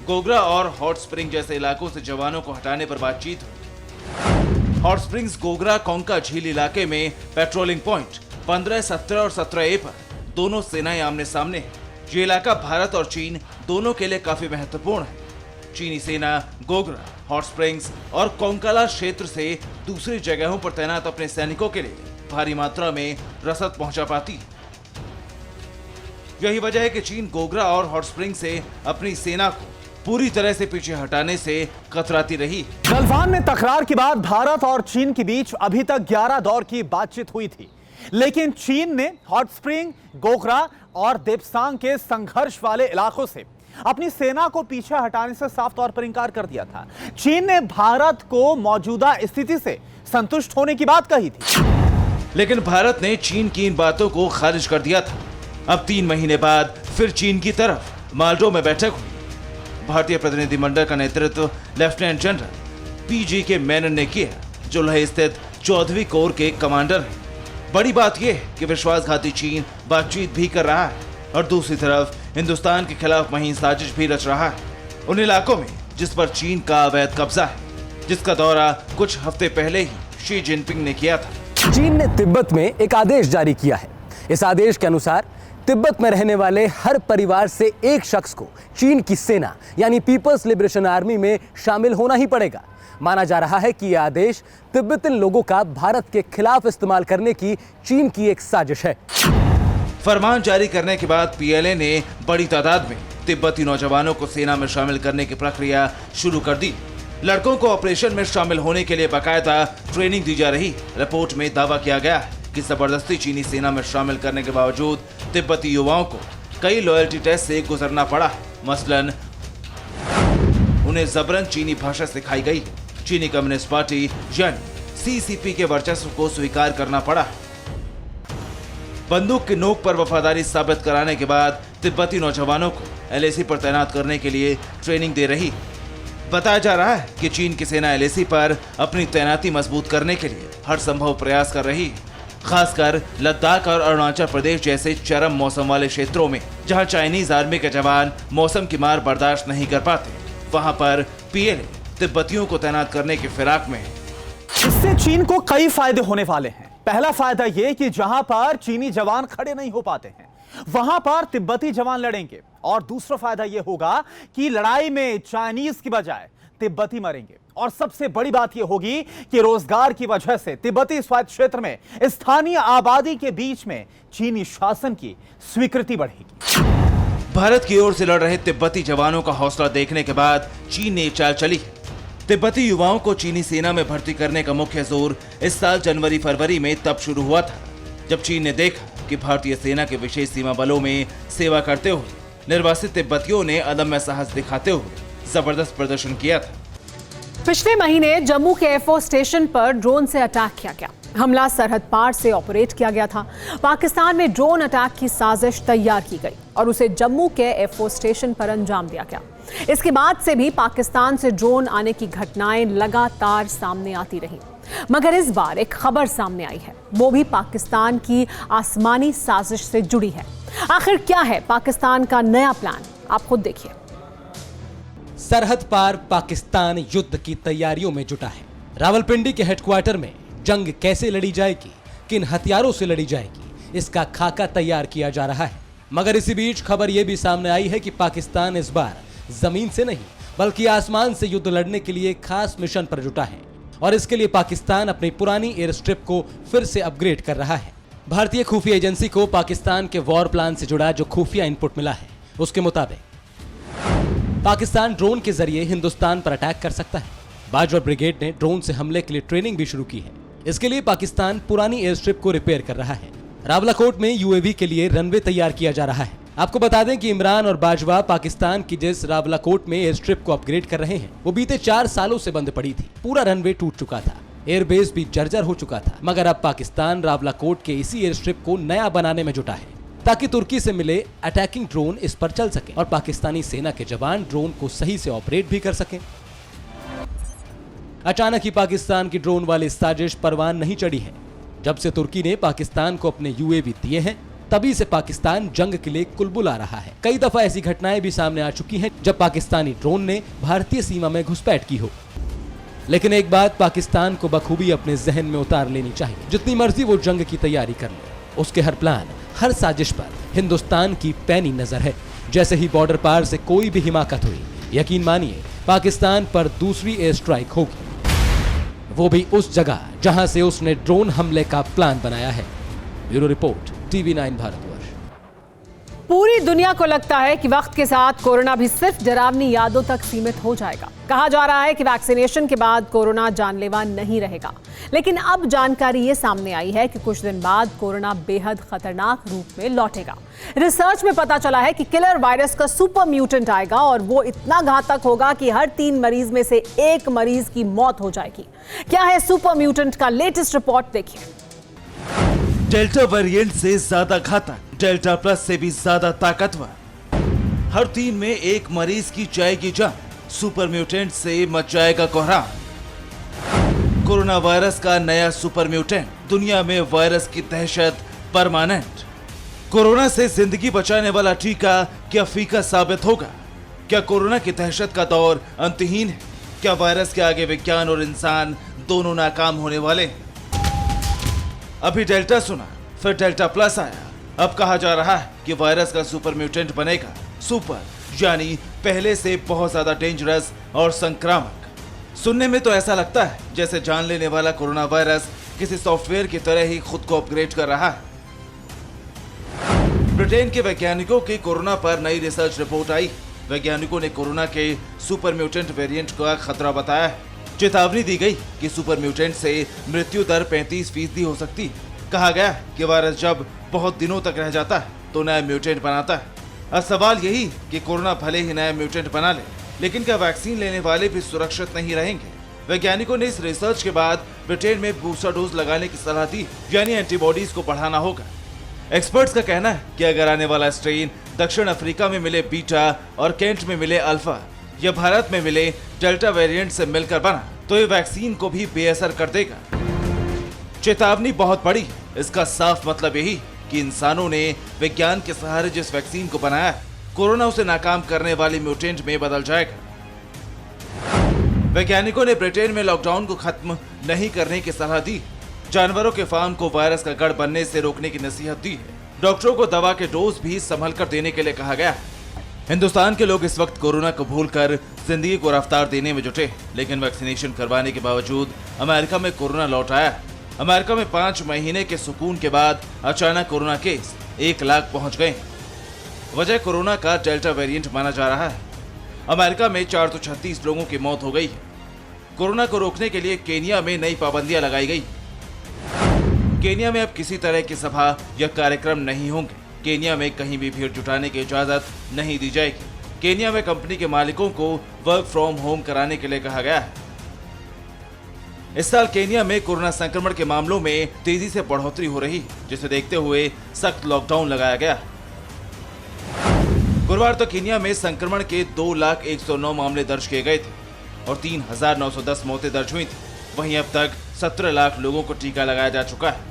गोगरा और हॉट स्प्रिंग जैसे इलाकों से जवानों को हटाने पर बातचीत हुई। हॉट स्प्रिंग्स गोगरा कोंका झील इलाके में पेट्रोलिंग पॉइंट 15, 17 और 17A पर दोनों सेनाएं आमने सामने हैं। ये इलाका भारत और चीन दोनों के लिए काफी महत्वपूर्ण है। चीनी सेना गोगरा, हॉट स्प्रिंग्स और कोंकाला क्षेत्र से दूसरी जगहों पर तैनात अपने सैनिकों के लिए भारी मात्रा में रसद पहुंचा पाती है। यही वजह है कि चीन गोगरा और हॉट स्प्रिंग से अपनी सेना को पूरी तरह से पीछे हटाने से कतराती रही। गलवान में तकरार के बाद भारत और चीन के बीच अभी तक 11 दौर की बातचीत हुई थी, लेकिन चीन ने हॉट स्प्रिंग, गोगरा और देपसांग के संघर्ष वाले इलाकों से अपनी सेना को पीछे हटाने से साफ तौर पर इंकार कर दिया था। चीन ने भारत को मौजूदा स्थिति से संतुष्ट होने की बात कही थी, लेकिन भारत ने चीन की इन बातों को खारिज कर दिया था। अब 3 महीने बाद फिर चीन की तरफ माल्डो में बैठक हुई। भारतीय प्रतिनिधिमंडल का नेतृत्व लेफ्टिनेंट जनरल PG मेनन ने किया, जो लेह स्थित 14वीं कोर के कमांडर हैं। बड़ी बात यह है कि विश्वासघाती चीन बातचीत भी कर रहा है और दूसरी तरफ हिंदुस्तान के खिलाफ महीन साजिश भी रच रहा है उन इलाकों में जिस पर चीन का अवैध कब्जा है, जिसका दौरा कुछ हफ्ते पहले ही शी जिनपिंग ने किया था। चीन ने तिब्बत में एक आदेश जारी किया है। इस आदेश के अनुसार तिब्बत में रहने वाले हर परिवार से एक शख्स को चीन की सेना यानी पीपल्स लिबरेशन आर्मी में शामिल होना ही पड़ेगा। माना जा रहा है कि यह आदेश तिब्बतन लोगों का भारत के खिलाफ इस्तेमाल करने की चीन की एक साजिश है। फरमान जारी करने के बाद PLA ने बड़ी तादाद में तिब्बती नौजवानों को सेना में शामिल करने की प्रक्रिया शुरू कर दी। लड़कों को ऑपरेशन में शामिल होने के लिए बाकायदा ट्रेनिंग दी जा रही। रिपोर्ट में दावा किया गया है कि जबरदस्ती चीनी सेना में शामिल करने के बावजूद तिब्बती युवाओं को कई लॉयल्टी टेस्ट से गुजरना पड़ा। मसलन उन्हें जबरन चीनी भाषा सिखाई गई। चीनी कम्युनिस्ट पार्टी यानी CCP के वर्चस्व को स्वीकार करना पड़ा। बंदूक की नोक पर वफादारी साबित कराने के बाद तिब्बती नौजवानों को LAC पर तैनात करने के लिए ट्रेनिंग दे रही। बताया जा रहा है कि चीन की सेना LAC पर अपनी तैनाती मजबूत करने के लिए हर संभव प्रयास कर रही है, खासकर लद्दाख और अरुणाचल प्रदेश जैसे चरम मौसम वाले क्षेत्रों में जहां चाइनीज आर्मी के जवान मौसम की मार बर्दाश्त नहीं कर पाते, वहां पर पीएलए तिब्बतियों को तैनात करने की फिराक में है। इससे चीन को कई फायदे होने वाले हैं। पहला फायदा यह कि जहां पर चीनी जवान खड़े नहीं हो पाते हैं, वहां पर तिब्बती जवान लड़ेंगे। और दूसरा फायदा यह होगा कि लड़ाई में चाइनीज की बजाय तिब्बती मरेंगे। और सबसे बड़ी बात यह होगी कि रोजगार की वजह से तिब्बती स्वायत्त क्षेत्र में स्थानीय आबादी के बीच में चीनी शासन की स्वीकृति बढ़ेगी। भारत की ओर से लड़ रहे तिब्बती जवानों का हौसला देखने के बाद चीन ने चाल चली है। तिब्बती युवाओं को चीनी सेना में भर्ती करने का मुख्य जोर इस साल जनवरी-फरवरी में तब शुरू हुआ था, जब चीन ने देखा कि भारतीय सेना के विशेष सीमा बलों में सेवा करते हुए निर्वासित तिब्बतियों ने अदम्य साहस दिखाते हुए जबरदस्त प्रदर्शन किया था। पिछले महीने जम्मू के एयरफोर्स स्टेशन पर ड्रोन से अटैक किया गया। हमला सरहद पार से ऑपरेट किया गया था। पाकिस्तान में ड्रोन अटैक की साजिश तैयार की गई और उसे जम्मू के एयरफोर्स स्टेशन पर अंजाम दिया गया। इसके बाद से भी पाकिस्तान से ड्रोन आने की घटनाएं लगातार सामने आती रही, मगर इस बार एक खबर सामने आई है, वो भी पाकिस्तान की आसमानी साजिश से जुड़ी है। आखिर क्या है पाकिस्तान का नया प्लान, आप खुद देखिए। सरहद पार पाकिस्तान युद्ध की तैयारियों में जुटा है। रावलपिंडी के हेडक्वार्टर में जंग कैसे लड़ी जाएगी, किन हथियारों से लड़ी जाएगी, इसका खाका तैयार किया जा रहा है। मगर इसी बीच खबर यह भी सामने आई है कि पाकिस्तान इस बार जमीन से नहीं बल्कि आसमान से युद्ध लड़ने के लिए खास मिशन पर जुटा है और इसके लिए पाकिस्तान अपनी पुरानी एयर स्ट्रिप को फिर से अपग्रेड कर रहा है। भारतीय खुफिया एजेंसी को पाकिस्तान के वॉर प्लान से जुड़ा जो खुफिया इनपुट मिला है, उसके मुताबिक पाकिस्तान ड्रोन के जरिए हिंदुस्तान पर अटैक कर सकता है। बाजवा ब्रिगेड ने ड्रोन से हमले के लिए ट्रेनिंग भी शुरू की है। इसके लिए पाकिस्तान पुरानी एयर स्ट्रिप को रिपेयर कर रहा है। रावलाकोट में यूएवी के लिए रनवे तैयार किया जा रहा है। आपको बता दें कि इमरान और बाजवा पाकिस्तान की जिस रावलाकोट में एयर स्ट्रिप को अपग्रेड कर रहे हैं, वो बीते 4 सालों से बंद पड़ी थी। पूरा रनवे टूट चुका था, एयरबेस भी जर्जर हो चुका था, मगर अब पाकिस्तान रावलाकोट के इसी एयर स्ट्रिप को नया बनाने में जुटा है ताकि तुर्की से मिले अटैकिंग ड्रोन इस पर चल सके और पाकिस्तानी सेना के जवान ड्रोन को सही से ऑपरेट भी कर सकें। अचानक ही पाकिस्तान की ड्रोन वाली साजिश परवान नहीं चढ़ी है। जब से तुर्की ने पाकिस्तान को अपने यूएवी दिए हैं, तभी से पाकिस्तान जंग के लिए कुलबुला रहा है। कई दफा ऐसी घटनाएं भी सामने आ चुकी हैं जब पाकिस्तानी ड्रोन ने भारतीय सीमा में घुसपैठ की हो। लेकिन एक बात पाकिस्तान को बखूबी अपने जहन में उतार लेनी चाहिए, जितनी मर्जी वो जंग की तैयारी कर ले, उसके हर प्लान, हर साजिश पर हिंदुस्तान की पैनी नजर है। जैसे ही बॉर्डर पार से कोई भी हिमाकत हुई, यकीन मानिए पाकिस्तान पर दूसरी एयर स्ट्राइक होगी, वो भी उस जगह जहां से उसने ड्रोन हमले का प्लान बनाया है। Bureau report, TV9 Bharatvarsh. पूरी दुनिया को लगता है कि वक्त के साथ कोरोना भी सिर्फ डरावनी यादों तक सीमित हो जाएगा। कहा जा रहा है कि वैक्सीनेशन के बाद कोरोना जानलेवा नहीं रहेगा, लेकिन अब जानकारी ये सामने आई है कि कुछ दिन बाद कोरोना बेहद खतरनाक रूप में लौटेगा। रिसर्च में पता चला है कि किलर वायरस का सुपर म्यूटेंट आएगा और वो इतना घातक होगा कि हर 3 मरीज में से 1 मरीज की मौत हो जाएगी। क्या है सुपर म्यूटेंट का लेटेस्ट रिपोर्ट, देखिए। डेल्टा वेरिएंट से ज्यादा घातक, डेल्टा प्लस से भी ज्यादा ताकतवर, हर 3 में 1 मरीज की जाएगी जान। सुपर म्यूटेंट से मच जाएगा कोहराम। कोरोना वायरस का नया सुपर म्यूटेंट, दुनिया में वायरस की दहशत परमानेंट। कोरोना से जिंदगी बचाने वाला टीका क्या फीका साबित होगा? क्या कोरोना की दहशत का दौर अंतहीन है? क्या वायरस के आगे विज्ञान और इंसान दोनों नाकाम होने वाले हैं? अभी डेल्टा सुना, फिर डेल्टा प्लस आया, अब कहा जा रहा है कि वायरस का सुपर म्यूटेंट बनेगा। सुपर यानी पहले से बहुत ज्यादा डेंजरस और संक्रामक। सुनने में तो ऐसा लगता है जैसे जान लेने वाला कोरोना वायरस किसी सॉफ्टवेयर की तरह ही खुद को अपग्रेड कर रहा है। ब्रिटेन के वैज्ञानिकों की कोरोना पर नई रिसर्च रिपोर्ट आई। वैज्ञानिकों ने कोरोना के सुपर म्यूटेंट वेरिएंट का खतरा बताया है। चेतावनी दी गई कि सुपर म्यूटेंट से मृत्यु दर 35% हो सकती है। कहा गया कि वायरस जब बहुत दिनों तक रह जाता है तो नया म्यूटेंट बनाता है। अब सवाल यही कि कोरोना भले ही नया म्यूटेंट बना ले, लेकिन क्या वैक्सीन लेने वाले भी सुरक्षित नहीं रहेंगे? वैज्ञानिकों ने इस रिसर्च के बाद ब्रिटेन में बूस्टर डोज लगाने की सलाह दी, यानी एंटीबॉडीज को बढ़ाना होगा। एक्सपर्ट्स का कहना है कि अगर आने वाला स्ट्रेन दक्षिण अफ्रीका में मिले बीटा और केंट में मिले अल्फा या भारत में मिले डेल्टा वेरिएंट से मिलकर बना तो ये वैक्सीन को भी बेअसर कर देगा। चेतावनी बहुत बड़ी है। इसका साफ मतलब यही कि इंसानों ने विज्ञान के सहारे जिस वैक्सीन को बनाया है, कोरोना उसे नाकाम करने वाली म्यूटेंट में बदल जाएगा। वैज्ञानिकों ने ब्रिटेन में लॉकडाउन को खत्म नहीं करने की सलाह दी। जानवरों के फार्म को वायरस का गढ़ बनने से रोकने की नसीहत दी है। डॉक्टरों को दवा के डोज भी संभल कर देने के लिए कहा गया है। हिंदुस्तान के लोग इस वक्त कोरोना को भूलकर जिंदगी को रफ्तार देने में जुटे, लेकिन वैक्सीनेशन करवाने के बावजूद अमेरिका में कोरोना लौट आया। अमेरिका में 5 महीने के सुकून के बाद अचानक कोरोना केस 1 लाख पहुंच गए। वजह कोरोना का डेल्टा वेरिएंट माना जा रहा है। अमेरिका में 436 लोगों की मौत हो गई है। कोरोना को रोकने के लिए केनिया में नई पाबंदियां लगाई गई। केनिया में अब किसी तरह की सभा या कार्यक्रम नहीं होंगे। केनिया में कहीं भी भीड़ जुटाने की इजाजत नहीं दी जाएगी। केनिया में कंपनी के मालिकों को वर्क फ्रॉम होम कराने के लिए कहा गया है। इस साल केनिया में कोरोना संक्रमण के मामलों में तेजी से बढ़ोतरी हो रही, जिसे देखते हुए सख्त लॉकडाउन लगाया गया। गुरुवार तो केनिया में संक्रमण के 2,01,09 मामले दर्ज किए गए थे और 3,910 मौतें दर्ज हुई थी। वहीं अब तक 17 लाख लोगों को टीका लगाया जा चुका है।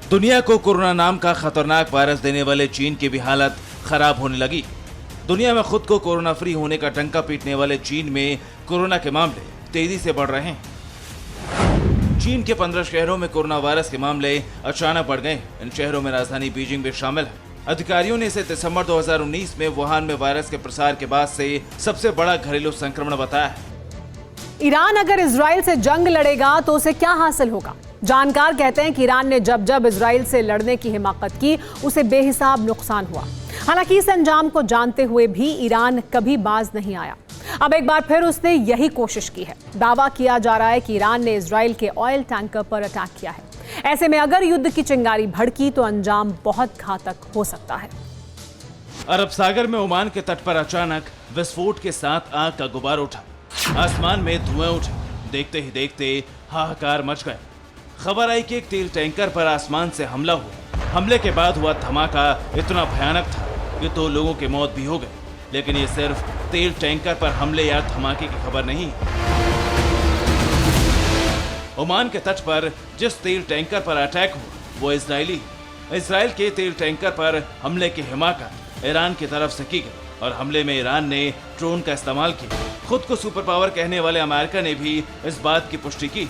दुनिया को कोरोना नाम का खतरनाक वायरस देने वाले चीन की भी हालत खराब होने लगी। दुनिया में खुद को कोरोना फ्री होने का डंका पीटने वाले चीन में कोरोना के मामले तेजी से बढ़ रहे हैं। चीन के 15 शहरों में कोरोना वायरस के मामले अचानक बढ़ गए। इन शहरों में राजधानी बीजिंग भी शामिल है। अधिकारियों ने इसे दिसंबर 2019 में वुहान में वायरस के प्रसार के बाद से सबसे बड़ा घरेलू संक्रमण बताया है। ईरान अगर इजराइल से जंग लड़ेगा तो उसे क्या हासिल होगा? जानकार कहते हैं कि ईरान ने जब जब इजराइल से लड़ने की हिमाकत की, उसे बेहिसाब नुकसान हुआ। हालांकि इस अंजाम को जानते हुए भी ईरान कभी बाज नहीं आया। अब एक बार फिर उसने यही कोशिश की है। दावा किया जा रहा है कि ईरान ने इजराइल के ऑयल टैंकर पर अटैक किया है। ऐसे में अगर युद्ध की चिंगारी भड़की तो अंजाम बहुत घातक हो सकता है। अरब सागर में ओमान के तट पर अचानक विस्फोट के साथ आग का गुबार उठा। आसमान में धुएं उठे। देखते ही देखते हाहाकार मच गए। खबर आई कि एक तेल टैंकर पर आसमान से हमला हुआ। हमले के बाद हुआ धमाका इतना भयानक था कि 2 लोगों की मौत भी हो गई। लेकिन ये सिर्फ तेल टैंकर पर हमले या धमाके की खबर नहीं। ओमान के तट पर जिस तेल टैंकर पर अटैक हुआ वो इजराइल के तेल टैंकर पर हमले की हिमाकत ईरान की तरफ से की गई और हमले में ईरान ने ड्रोन का इस्तेमाल किया। खुद को सुपर पावर कहने वाले अमेरिका ने भी इस बात की पुष्टि की।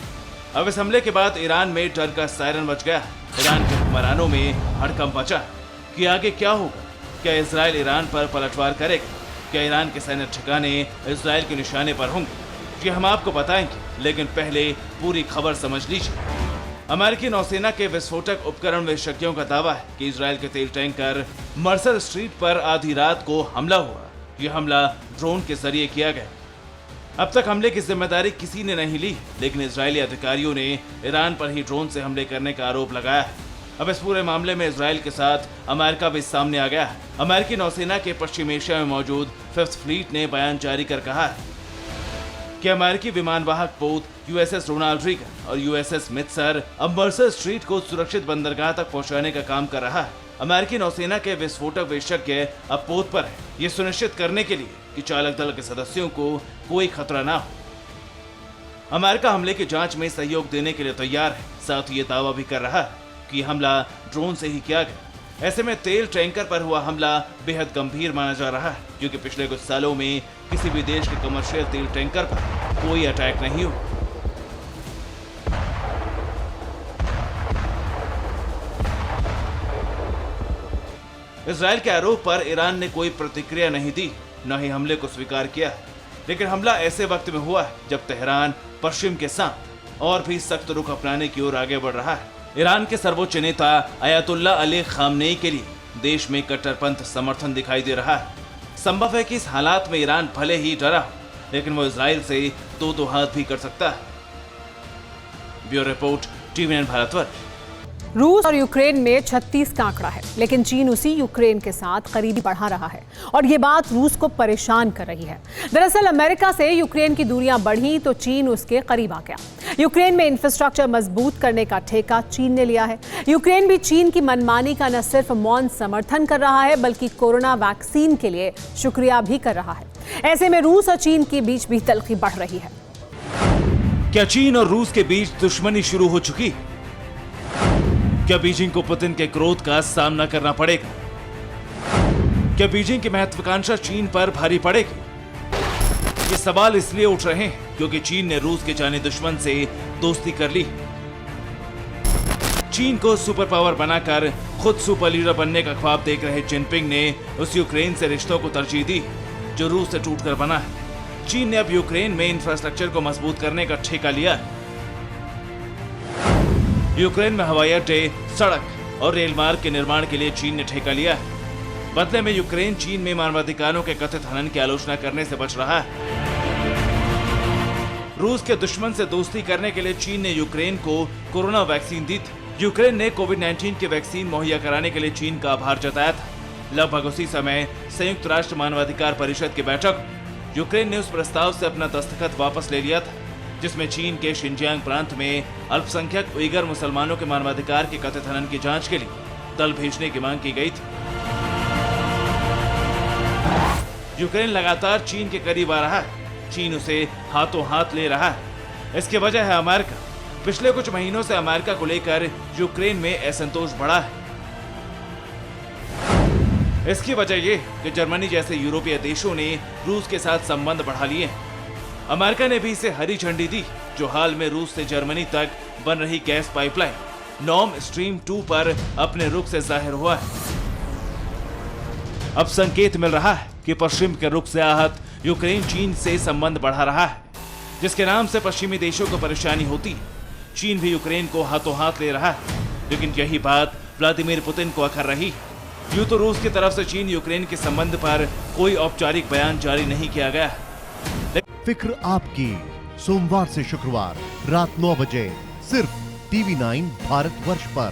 अब इस हमले के बाद ईरान में डर का सायरन बज गया। ईरान के हुक्मरानों में हड़कंप मचा कि आगे क्या होगा। क्या इजराइल ईरान पर पलटवार करेगा? क्या ईरान के सैन्य ठिकाने इजराइल के निशाने पर होंगे? ये हम आपको बताएंगे, लेकिन पहले पूरी खबर समझ लीजिए। अमेरिकी नौसेना के विस्फोटक उपकरण विशेषज्ञों का दावा है कि इजराइल के तेल टैंकर मर्सर स्ट्रीट पर आधी रात को हमला हुआ। यह हमला ड्रोन के जरिए किया गया। अब तक हमले की जिम्मेदारी किसी ने नहीं ली, लेकिन इजरायली अधिकारियों ने ईरान पर ही ड्रोन से हमले करने का आरोप लगाया है। अब इस पूरे मामले में इजराइल के साथ अमेरिका भी सामने आ गया है। अमेरिकी नौसेना के पश्चिम एशिया में मौजूद 5th फ्लीट ने बयान जारी कर कहा है कि अमेरिकी विमानवाहक पोत USS रोनाल्ड रीगन और USS मित्सर अब मर्सर स्ट्रीट को सुरक्षित बंदरगाह तक पहुंचाने का काम कर रहा है। अमेरिकी नौसेना के विस्फोटक विशेषज्ञ अब पोत पर है, ये सुनिश्चित करने के लिए कि चालक दल के सदस्यों को कोई खतरा ना हो। अमेरिका हमले की जांच में सहयोग देने के लिए तैयार है। साथ ही ये दावा भी कर रहा है कि हमला ड्रोन से ही किया गया। ऐसे में तेल टैंकर पर हुआ हमला बेहद गंभीर माना जा रहा है, क्योंकि पिछले कुछ सालों में किसी भी देश के कमर्शियल तेल टैंकर पर कोई अटैक नहीं हुआ। इजराइल के आरोप पर ईरान ने कोई प्रतिक्रिया नहीं दी, न ही हमले को स्वीकार किया। लेकिन हमला ऐसे वक्त में हुआ है जब तेहरान पश्चिम के साथ और भी सख्त रुख अपनाने की ओर आगे बढ़ रहा है। ईरान के सर्वोच्च नेता अयातुल्ला अली खामनेई के लिए देश में कट्टरपंथ समर्थन दिखाई दे रहा है। संभव है कि इस हालात में ईरान भले ही डरा हो, लेकिन वो इजराइल से दो हाथ भी कर सकता है। Bureau report, TV9 Bharatvarsh. रूस और यूक्रेन में 36 का आंकड़ा है, लेकिन चीन उसी यूक्रेन के साथ करीबी बढ़ा रहा है और ये बात रूस को परेशान कर रही है। दरअसल अमेरिका से यूक्रेन की दूरियां बढ़ी तो चीन उसके करीब आ गया। यूक्रेन में इंफ्रास्ट्रक्चर मजबूत करने का ठेका चीन ने लिया है। यूक्रेन भी चीन की मनमानी का न सिर्फ मौन समर्थन कर रहा है, बल्कि कोरोना वैक्सीन के लिए शुक्रिया भी कर रहा है। ऐसे में रूस और चीन के बीच भी तल्खी बढ़ रही है। क्या चीन और रूस के बीच दुश्मनी शुरू हो चुकी? क्या बीजिंग को पुतिन के क्रोध का सामना करना पड़ेगा? क्या बीजिंग की महत्वाकांक्षा चीन पर भारी पड़ेगी? ये सवाल इसलिए उठ रहे हैं क्योंकि चीन ने रूस के जाने दुश्मन से दोस्ती कर ली। चीन को सुपर पावर बनाकर खुद सुपर लीडर बनने का ख्वाब देख रहे जिनपिंग ने उस यूक्रेन से रिश्तों को तरजीह दी जो रूस से टूटकर बना है। चीन ने अब यूक्रेन में इंफ्रास्ट्रक्चर को मजबूत करने का ठेका लिया है। यूक्रेन में हवाई अड्डे, सड़क और रेल मार्ग के निर्माण के लिए चीन ने ठेका लिया है। बदले में यूक्रेन चीन में मानवाधिकारों के कथित हनन की आलोचना करने से बच रहा है। रूस के दुश्मन से दोस्ती करने के लिए चीन ने यूक्रेन को कोरोना वैक्सीन दी थी। यूक्रेन ने कोविड-19 की वैक्सीन मुहैया कराने के लिए चीन का आभार जताया था। लगभग उसी समय संयुक्त राष्ट्र मानवाधिकार परिषद की बैठक यूक्रेन ने उस प्रस्ताव से अपना दस्तखत वापस ले लिया था जिसमें चीन के शिनजियांग प्रांत में अल्पसंख्यक उइगर मुसलमानों के मानवाधिकार के कथित हनन की जांच के लिए दल भेजने की मांग की गई थी। यूक्रेन लगातार चीन के करीब आ रहा है। चीन उसे हाथों हाथ ले रहा है। इसकी वजह है अमेरिका। पिछले कुछ महीनों से अमेरिका को लेकर यूक्रेन में असंतोष बढ़ा है। इसकी वजह यह कि जर्मनी जैसे यूरोपीय देशों ने रूस के साथ संबंध बढ़ा लिए हैं। अमेरिका ने भी इसे हरी झंडी दी जो हाल में रूस से जर्मनी तक बन रही गैस पाइपलाइन नॉर्ड स्ट्रीम 2 पर अपने रुख से जाहिर हुआ है। अब संकेत मिल रहा है कि पश्चिम के रुख से आहत यूक्रेन चीन से संबंध बढ़ा रहा है जिसके नाम से पश्चिमी देशों को परेशानी होती है। चीन भी यूक्रेन को हाथों हाथ ले रहा है लेकिन यही बात व्लादिमीर पुतिन को अखर रही। यूं तो रूस की तरफ से चीन यूक्रेन के संबंध पर कोई औपचारिक बयान जारी नहीं किया गया। फिक्र आपकी सोमवार से शुक्रवार रात 9 बजे सिर्फ TV9 भारतवर्ष पर।